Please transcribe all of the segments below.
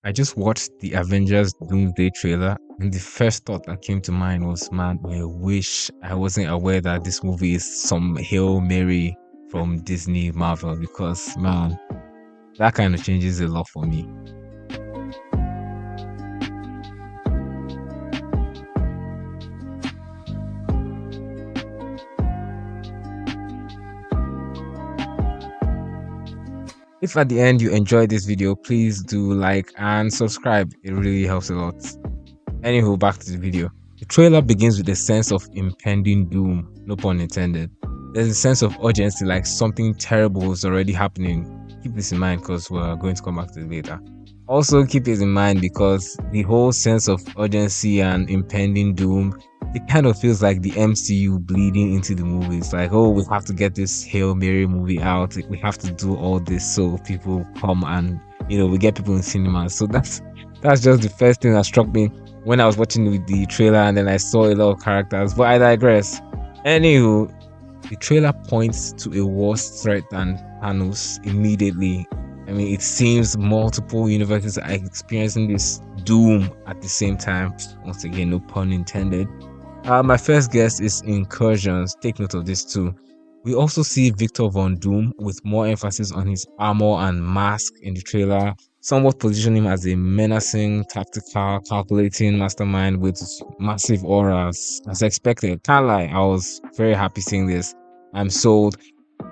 I just watched the Avengers Doomsday trailer, and the first thought that came to mind was, man, I wish I wasn't aware that this movie is some Hail Mary from Disney Marvel because, man, that kind of changes a lot for me. If at the end you enjoyed this video, please do like and subscribe. It really helps a lot. Anywho, back to the video. The trailer begins with a sense of impending doom, no pun intended. There's a sense of urgency, like something terrible is already happening. Keep this in mind because we're going to come back to it later. Also, keep this in mind because the whole sense of urgency and impending doom, it kind of feels like the MCU bleeding into the movie. It's like, oh, we have to get this Hail Mary movie out. We have to do all this so people come and, we get people in cinemas. So that's just the first thing that struck me when I was watching the trailer, and then I saw a lot of characters. But I digress. Anywho, the trailer points to a worse threat than Thanos immediately. I mean, it seems multiple universes are experiencing this doom at the same time. Once again, no pun intended. My first guess is Incursions. Take note of this too. We also see Victor Von Doom with more emphasis on his armor and mask in the trailer, somewhat position him as a menacing, tactical, calculating mastermind with massive auras. As expected, can't lie, I was very happy seeing this. I'm sold.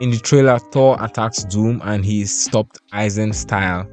In the trailer, Thor attacks Doom and he is stopped Eisen style.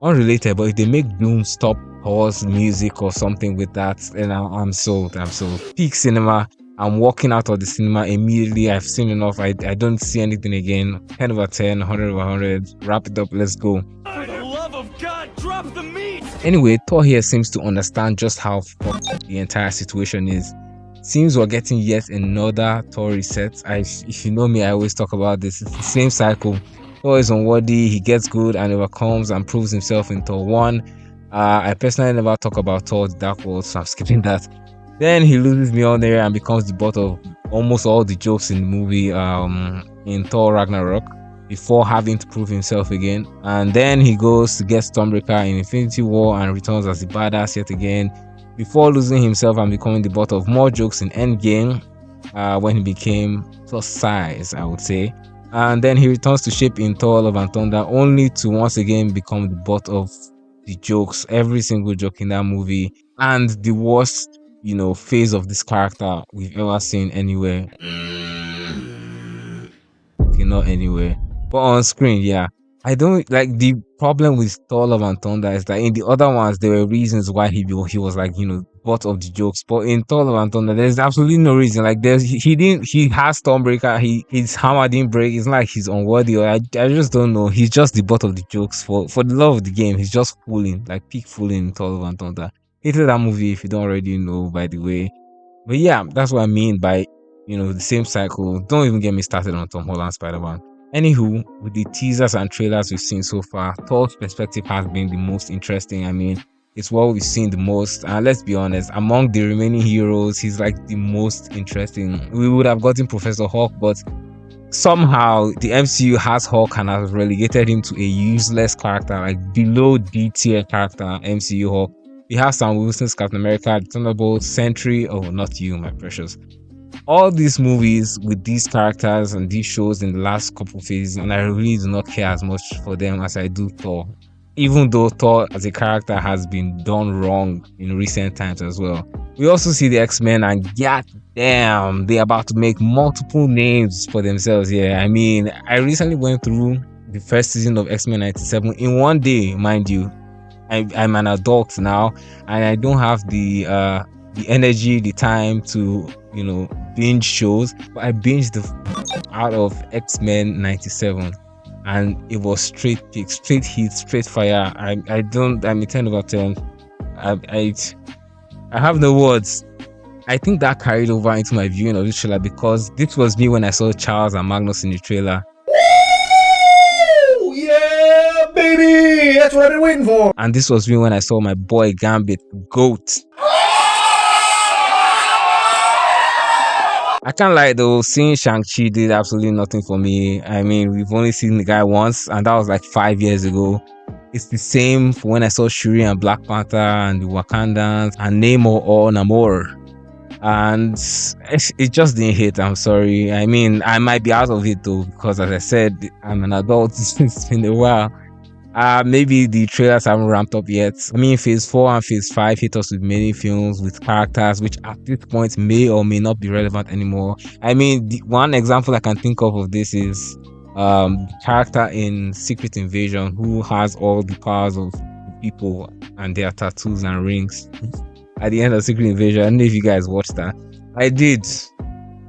Unrelated, but if they make Doom stop Thor's music or something with that, then I'm sold. I'm sold. Peak cinema. I'm walking out of the cinema immediately. I've seen enough. I don't see anything again. 10 over 10, 100 over 100. Wrap it up. Let's go. For the love of God, drop the meat! Anyway, Thor here seems to understand just how fucked the entire situation is. Seems we're getting yet another Thor reset. If you know me, I always talk about this. It's the same cycle. Thor is unworthy, he gets good and overcomes and proves himself in Thor 1. I personally never talk about Thor the Dark World, so I'm skipping that. Then he loses Mjolnir and becomes the butt of almost all the jokes in the movie in Thor Ragnarok before having to prove himself again. And then he goes to get Stormbreaker in Infinity War and returns as the badass yet again before losing himself and becoming the butt of more jokes in Endgame when he became plus size, I would say. And then he returns to shape in Thor Love and Thunder only to once again become the butt of the jokes, every single joke in that movie, and the worst phase of this character we've ever seen anywhere. Okay, not anywhere, but on screen. Yeah, I don't like the problem with Thor Love and Thunder is that in the other ones there were reasons why he was like butt of the jokes, but in Thor Love and Thunder there's absolutely no reason. Like he has Stormbreaker, his hammer didn't break. It's not like he's unworthy, or I just don't know. He's just the butt of the jokes for the love of the game. He's just fooling, like peak fooling in Thor Love and Thunder. Hated that movie if you don't already know, by the way. But yeah, that's what I mean by the same cycle. Don't even get me started on Tom Holland Spider-Man. Anywho, with the teasers and trailers we've seen so far, Thor's perspective has been the most interesting. I mean, it's what we've seen the most, and let's be honest, among the remaining heroes, he's like the most interesting. We would have gotten Professor Hulk, but somehow the MCU has Hulk and has relegated him to a useless character, like below D tier character. MCU Hulk. We have Sam Wilson's Captain America, Thunderbolt, Sentry. Oh, not you, my precious. All these movies with these characters and these shows in the last couple phases, and I really do not care as much for them as I do Thor. Even though Thor as a character has been done wrong in recent times as well. We also see the X-Men, and god damn, they're about to make multiple names for themselves. Yeah, I mean, I recently went through the first season of X-Men 97 in one day, mind you. I'm an adult now, and I don't have the energy, the time to binge shows, but I binged out of X-Men 97, and it was straight pick, straight heat, straight fire. I'm a 10 over 10. I have no words. I think that carried over into my viewing of this trailer because this was me when I saw Charles and Magnus in the trailer. Yeah, baby! That's what I've been waiting for! And this was me when I saw my boy Gambit, GOAT. I can't lie though, seeing Shang-Chi did absolutely nothing for me. I mean, we've only seen the guy once, and that was like 5 years ago. It's the same for when I saw Shuri and Black Panther and the Wakandans and Namor or Namor. And it just didn't hit. I'm sorry. I mean, I might be out of it though, because as I said, I'm an adult. It's been a while. Maybe the trailers haven't ramped up yet. I mean, phase 4 and phase 5 hit us with many films with characters which at this point may or may not be relevant anymore. I mean, the one example I can think of this is the character in Secret Invasion who has all the powers of people and their tattoos and rings at the end of Secret Invasion. I don't know if you guys watched that. I did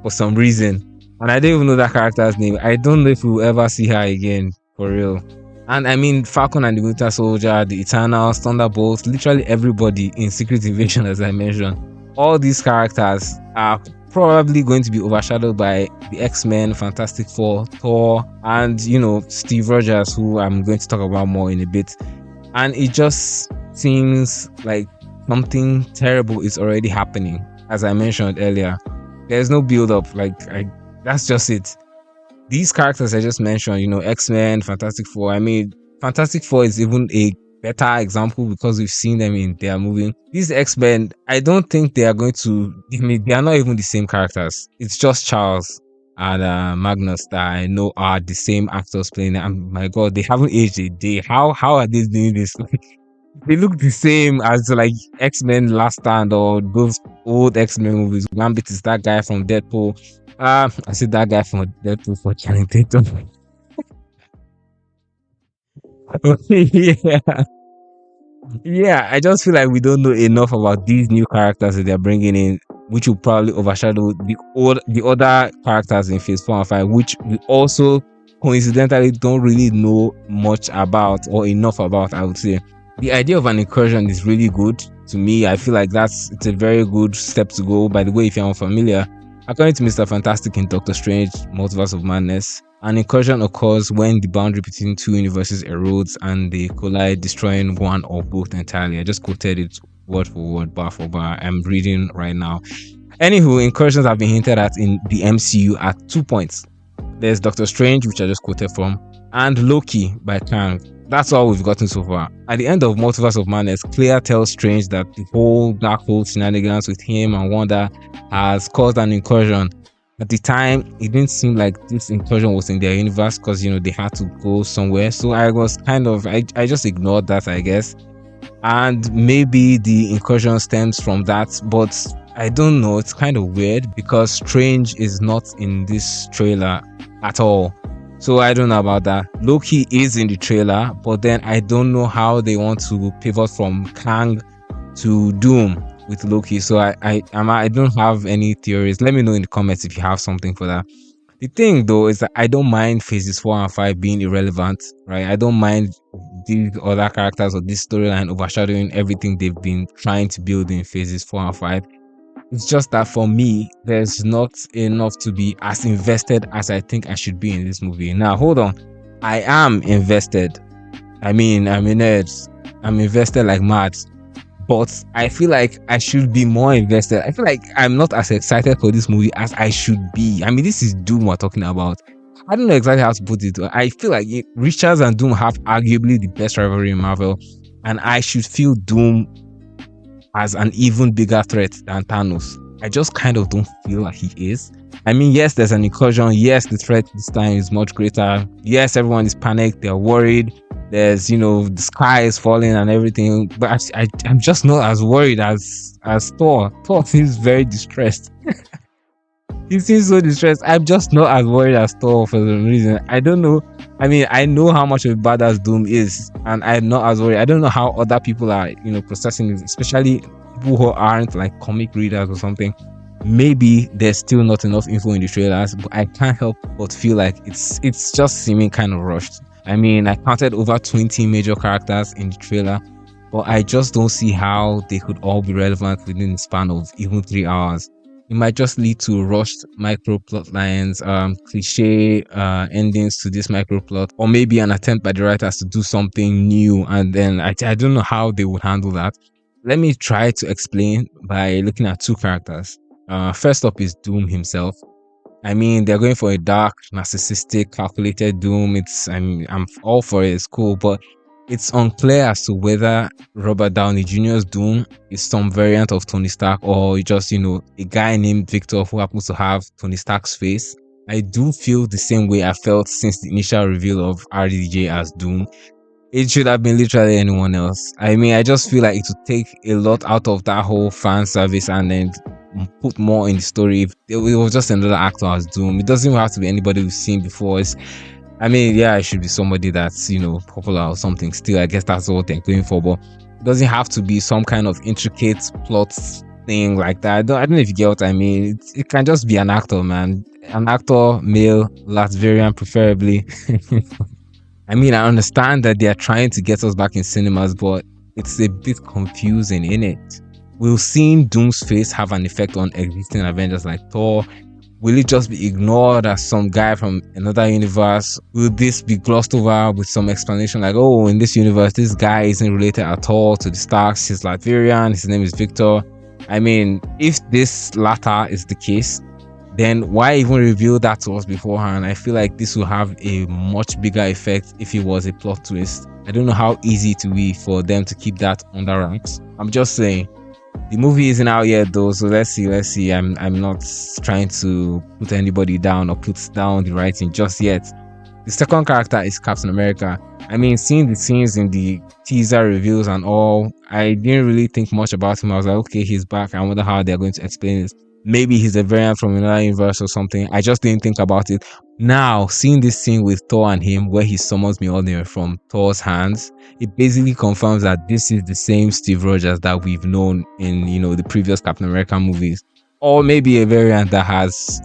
for some reason. And I don't even know that character's name. I don't know if we'll ever see her again, for real. And I mean, Falcon and the Winter Soldier, the Eternals, Thunderbolts, literally everybody in Secret Invasion, as I mentioned. All these characters are probably going to be overshadowed by the X-Men, Fantastic Four, Thor, and, you know, Steve Rogers, who I'm going to talk about more in a bit. And it just seems like something terrible is already happening. As I mentioned earlier, there's no build up. That's just it. These characters I just mentioned, you know, X-Men, Fantastic Four. I mean, Fantastic Four is even a better example because we've seen them in their movie. These X-Men, I don't think they are going to. I mean, they are not even the same characters. It's just Charles and Magnus that I know are the same actors playing it. And my God, they haven't aged a day. How are they doing this? They look the same as like X-Men Last Stand or those old X-Men movies. Gambit is that guy from Deadpool. I see that guy from Deadpool for Channing Tatum. Yeah. Yeah, I just feel like we don't know enough about these new characters that they're bringing in, which will probably overshadow the other characters in Phase 4 and 5, which we also coincidentally don't really know much about or enough about. I would say the idea of an incursion is really good to me. I feel like it's a very good step to go. By the way, if you're unfamiliar, according to Mr. Fantastic in Doctor Strange, Multiverse of Madness, an incursion occurs when the boundary between two universes erodes and they collide, destroying one or both entirely. I just quoted it word for word, bar for bar. I'm reading right now. Anywho, incursions have been hinted at in the MCU at 2 points. There's Doctor Strange, which I just quoted from, and Loki by Kang. That's all we've gotten so far. At the end of Multiverse of Madness, Clea tells Strange that the whole Dark Hole shenanigans with him and Wanda has caused an incursion. At the time, it didn't seem like this incursion was in their universe because, you know, they had to go somewhere. So I was I just ignored that, I guess. And maybe the incursion stems from that, but I don't know. It's kind of weird because Strange is not in this trailer at all. So I don't know about that. Loki is in the trailer, but then I don't know how they want to pivot from Kang to Doom with Loki. So I don't have any theories. Let me know in the comments if you have something for that. The thing though is that I don't mind phases 4 and 5 being irrelevant, right? I don't mind these other characters or this storyline overshadowing everything they've been trying to build in phases 4 and 5. It's just that for me, there's not enough to be as invested as I think I should be in this movie. Now, hold on. I am invested. I mean, I'm in it. I'm invested like mad. But I feel like I should be more invested. I feel like I'm not as excited for this movie as I should be. I mean, this is Doom we're talking about. I don't know exactly how to put it. I feel like Richards and Doom have arguably the best rivalry in Marvel. And I should feel Doom as an even bigger threat than Thanos. I just kind of don't feel like he is. I mean, yes, there's an incursion. Yes, the threat this time is much greater. Yes, everyone is panicked. They're worried. There's, you know, the sky is falling and everything. But I'm just not as worried as Thor. Thor seems very distressed. He seems so distressed. I'm just not as worried as Thor for some reason. I don't know. I mean, I know how much of a badass Doom is, and I'm not as worried. I don't know how other people are, you know, processing it, especially people who aren't like comic readers or something. Maybe there's still not enough info in the trailers, but I can't help but feel like it's just seeming kind of rushed. I mean, I counted over 20 major characters in the trailer, but I just don't see how they could all be relevant within the span of even 3 hours. It might just lead to rushed micro plot lines, cliche endings to this micro plot, or maybe an attempt by the writers to do something new. And then I don't know how they would handle that. Let me try to explain by looking at 2 characters. First up is Doom himself. I mean, they're going for a dark, narcissistic, calculated Doom. I'm all for it. It's cool, but it's unclear as to whether Robert Downey Jr.'s Doom is some variant of Tony Stark or just, a guy named Victor who happens to have Tony Stark's face. I do feel the same way I felt since the initial reveal of RDJ as Doom. It should have been literally anyone else. I mean, I just feel like it would take a lot out of that whole fan service and then put more in the story if it was just another actor as Doom. It doesn't even have to be anybody we've seen before. I mean, yeah, it should be somebody that's, popular or something. Still, I guess that's what they're going for, but it doesn't have to be some kind of intricate plot thing like that. I don't know if you get what I mean. It can just be an actor, man. An actor, male, Latvian preferably. I mean, I understand that they are trying to get us back in cinemas, but it's a bit confusing, innit? Will seeing Doom's face have an effect on existing Avengers like Thor? Will it just be ignored as some guy from another universe? Will this be glossed over with some explanation like, oh, in this universe, this guy isn't related at all to the Starks, he's Latvian, his name is Victor? I mean, if this latter is the case, then why even reveal that to us beforehand? I feel like this will have a much bigger effect if it was a plot twist. I don't know how easy it will be for them to keep that under wraps. I'm just saying. The movie isn't out yet though, so let's see. I'm not trying to put anybody down or put down the writing just yet. The second character is Captain America. I mean, seeing the scenes in the teaser reviews and all, I didn't really think much about him. I was like, okay, he's back. I wonder how they're going to explain it. Maybe he's a variant from another universe or something. I just didn't think about it. Now, seeing this scene with Thor and him, where he summons Mjolnir from Thor's hands, it basically confirms that this is the same Steve Rogers that we've known in, the previous Captain America movies. Or maybe a variant that has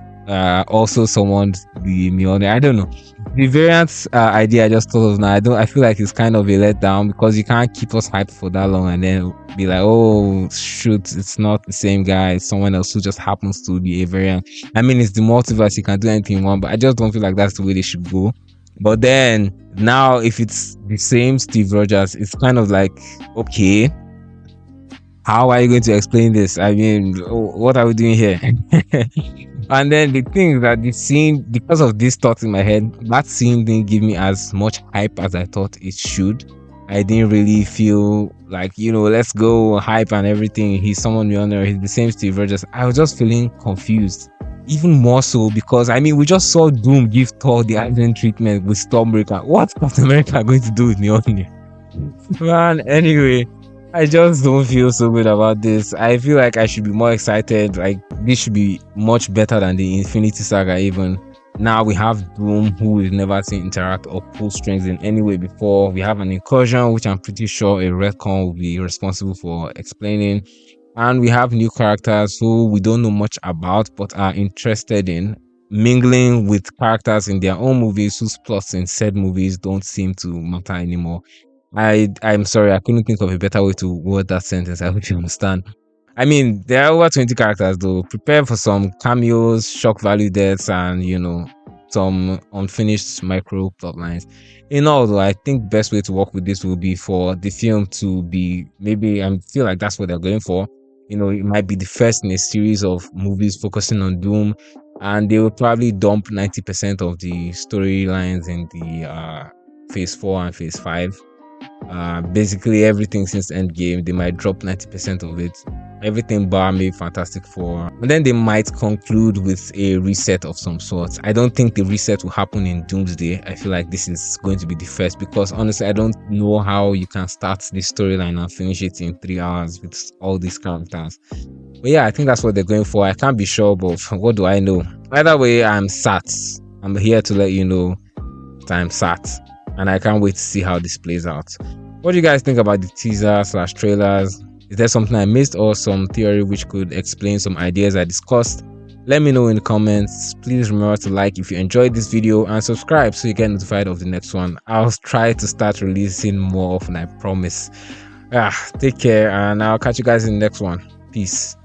also summoned the Mjolnir. I don't know. The variant idea I just thought of now, I feel like it's kind of a letdown because you can't keep us hyped for that long and then be like, oh shoot, it's not the same guy, it's someone else who just happens to be a variant. I mean, it's the multiverse, you can do anything you want, but I just don't feel like that's the way they should go. But then now if it's the same Steve Rogers, it's kind of like, okay, how are you going to explain this? I mean, what are we doing here? And then the thing is that the scene, because of this thought in my head, that scene didn't give me as much hype as I thought it should. I didn't really feel like, let's go hype and everything. He's someone we honor. He's the same Steve Rogers. I was just feeling confused. Even more so because, I mean, we just saw Doom give Thor the Iron treatment with Stormbreaker. What's Captain America going to do with Mjolnir? Man, anyway, I just don't feel so good about this. I feel like I should be more excited. Like, this should be much better than the Infinity Saga even. Now we have Doom, who we've never seen interact or pull strings in any way before. We have an Incursion, which I'm pretty sure a retcon will be responsible for explaining. And we have new characters who we don't know much about but are interested in mingling with characters in their own movies whose plots in said movies don't seem to matter anymore. I'm sorry, I couldn't think of a better way to word that sentence. I hope you understand. I mean, there are over 20 characters though. Prepare for some cameos, shock value deaths, and some unfinished micro plot lines. In all though, I think best way to work with this will be for the film to be, maybe I feel like that's what they're going for. It might be the first in a series of movies focusing on Doom, and they will probably dump 90% of the storylines in the phase 4 and phase 5. Basically everything since Endgame, they might drop 90% of it. Everything bar maybe Fantastic Four, and then they might conclude with a reset of some sort. I don't think the reset will happen in Doomsday. I feel like this is going to be the first, because honestly I don't know how you can start this storyline and finish it in 3 hours with all these characters. But yeah, I think that's what they're going for. I can't be sure, but what do I know? Either way, I'm sat. I'm here to let you know that I'm sat, and I can't wait to see how this plays out. What do you guys think about the teaser/trailers? Is there something I missed or some theory which could explain some ideas I discussed? Let me know in the comments. Please remember to like if you enjoyed this video and subscribe so you get notified of the next one. I'll try to start releasing more often, I promise. Take care, and I'll catch you guys in the next one. Peace.